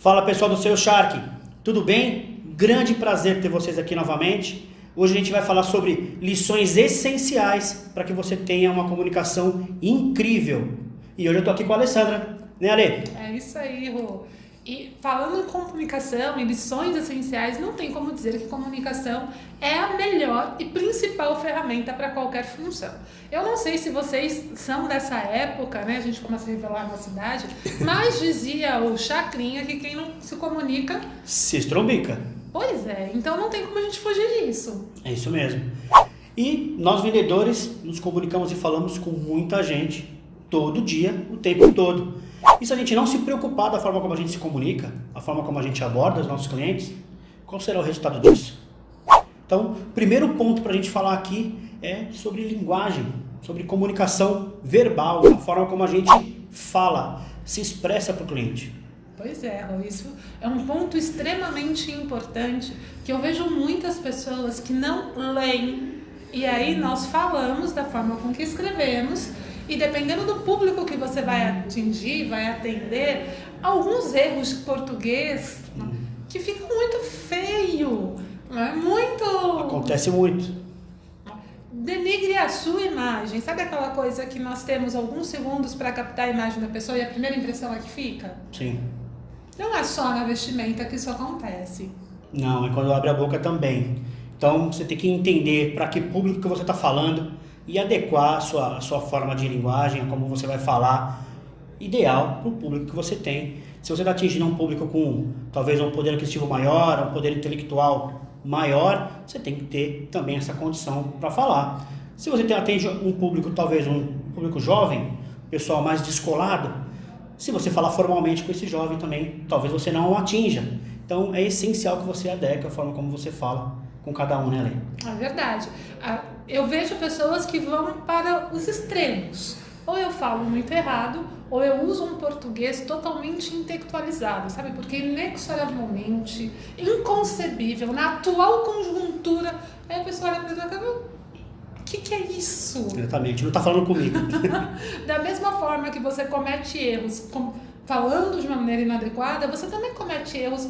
Fala pessoal do Seu Shark, tudo bem? Grande prazer ter vocês aqui novamente. Hoje a gente vai falar sobre lições essenciais para que você tenha uma comunicação incrível. E hoje eu tô aqui com a Alessandra, né, Ale? É isso aí, Rô. E falando em comunicação e lições essenciais, não tem como dizer que comunicação é a melhor e principal ferramenta para qualquer função. Eu não sei se vocês são dessa época, né? A gente começa a revelar na cidade, mas dizia o Chacrinha que quem não se comunica... Se estrombica. Pois é, então não tem como a gente fugir disso. É isso mesmo. E nós vendedores nos comunicamos e falamos com muita gente todo dia, o tempo todo. E se a gente não se preocupar da forma como a gente se comunica, a forma como a gente aborda os nossos clientes, qual será o resultado disso? Então, primeiro ponto para a gente falar aqui é sobre linguagem, sobre comunicação verbal, a forma como a gente fala, se expressa para o cliente. Pois é, Rô, isso é um ponto extremamente importante que eu vejo muitas pessoas que não leem e aí nós falamos da forma com que escrevemos e dependendo do público que você vai atingir, vai atender, alguns erros de português que ficam muito feio, muito... Acontece muito. Denigre a sua imagem. Sabe aquela coisa que nós temos alguns segundos para captar a imagem da pessoa e a primeira impressão é que fica? Sim. Não é só na vestimenta que isso acontece. Não, é quando abre a boca também. Então, você tem que entender para que público que você está falando e adequar a sua forma de linguagem, como você vai falar, ideal para o público que você tem. Se você está atingindo um público com talvez um poder aquisitivo maior, um poder intelectual maior, você tem que ter também essa condição para falar. Se você atende um público, talvez um público jovem, pessoal mais descolado, se você falar formalmente com esse jovem também, talvez você não o atinja. Então é essencial que você adeque a forma como você fala com cada um, né, Ale? É verdade. Eu vejo pessoas que vão para os extremos. Ou eu falo muito errado, ou eu uso um português totalmente intelectualizado, sabe? Porque inexoravelmente, inconcebível, na atual conjuntura, aí a pessoa olha para mim e fala, o que é isso? Exatamente, não está falando comigo. Da mesma forma que você comete erros falando de uma maneira inadequada, você também comete erros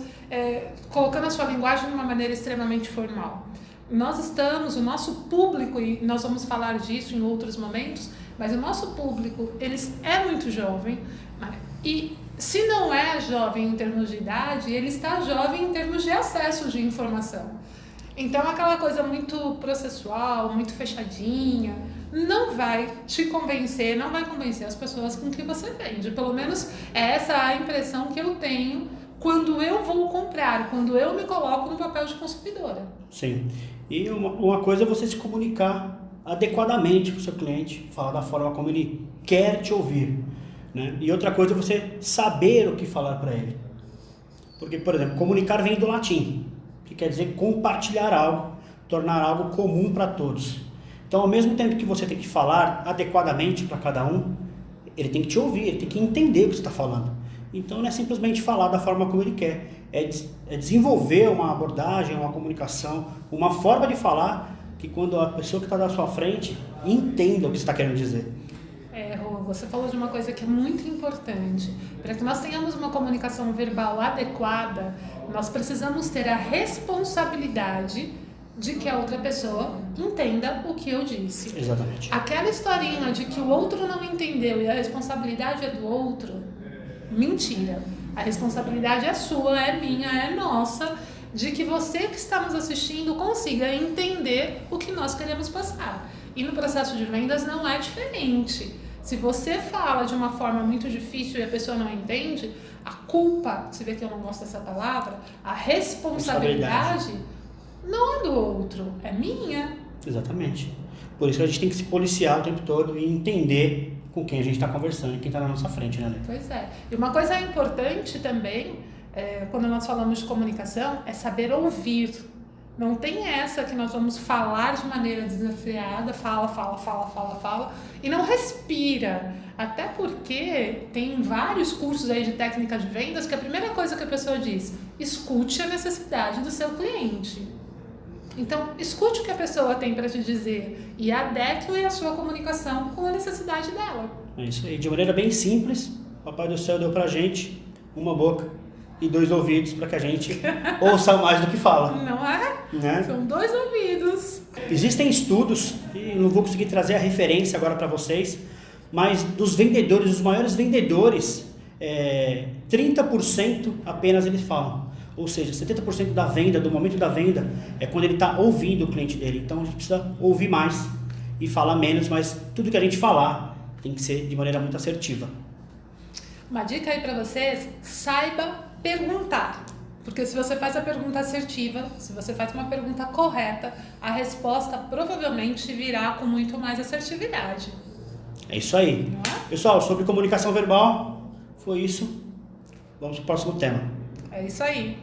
colocando a sua linguagem de uma maneira extremamente formal. Nós estamos, o nosso público, e nós vamos falar disso em outros momentos, mas o nosso público, ele é muito jovem, né? E se não é jovem em termos de idade, ele está jovem em termos de acesso de informação. Então, aquela coisa muito processual, muito fechadinha, não vai te convencer, não vai convencer as pessoas com que você vende. Pelo menos essa é a impressão que eu tenho quando eu vou comprar, quando eu me coloco no papel de consumidora. Sim. E uma coisa é você se comunicar adequadamente para o seu cliente, falar da forma como ele quer te ouvir, né? E outra coisa é você saber o que falar para ele. Porque, por exemplo, comunicar vem do latim, que quer dizer compartilhar algo, tornar algo comum para todos. Então, ao mesmo tempo que você tem que falar adequadamente para cada um, ele tem que te ouvir, ele tem que entender o que você está falando. Então, não é simplesmente falar da forma como ele quer, é desenvolver uma abordagem, uma comunicação, uma forma de falar que quando a pessoa que está na sua frente entenda o que você está querendo dizer. Rô, você falou de uma coisa que é muito importante. Para que nós tenhamos uma comunicação verbal adequada, nós precisamos ter a responsabilidade de que a outra pessoa entenda o que eu disse. Exatamente. Aquela historinha de que o outro não entendeu e a responsabilidade é do outro, mentira. A responsabilidade é sua, é minha, é nossa, de que você que está nos assistindo consiga entender o que nós queremos passar. E no processo de vendas não é diferente. Se você fala de uma forma muito difícil e a pessoa não entende, a culpa, você vê que eu não gosto dessa palavra, a responsabilidade não é do outro, é minha. Exatamente. Por isso que a gente tem que se policiar o tempo todo e entender com quem a gente está conversando e quem está na nossa frente, né, Lê? Pois é. E uma coisa importante também, quando nós falamos de comunicação, é saber ouvir. Não tem essa que nós vamos falar de maneira desenfreada, fala, e não respira. Até porque tem vários cursos aí de técnica de vendas que a primeira coisa que a pessoa diz, escute a necessidade do seu cliente. Então, escute o que a pessoa tem para te dizer e adeque a sua comunicação com a necessidade dela. É isso aí. De maneira bem simples, o Papai do Céu deu pra gente uma boca e 2 ouvidos para que a gente ouça mais do que fala. Não é? Né? São 2 ouvidos. Existem estudos, e não vou conseguir trazer a referência agora para vocês, mas dos vendedores, os maiores vendedores, 30% apenas eles falam. Ou seja, 70% da venda, do momento da venda, é quando ele está ouvindo o cliente dele. Então a gente precisa ouvir mais e falar menos, mas tudo que a gente falar tem que ser de maneira muito assertiva. Uma dica aí para vocês, saiba perguntar. Porque se você faz a pergunta assertiva, se você faz uma pergunta correta, a resposta provavelmente virá com muito mais assertividade. É isso aí. Não é? Pessoal, sobre comunicação verbal, foi isso. Vamos para o próximo tema. É isso aí.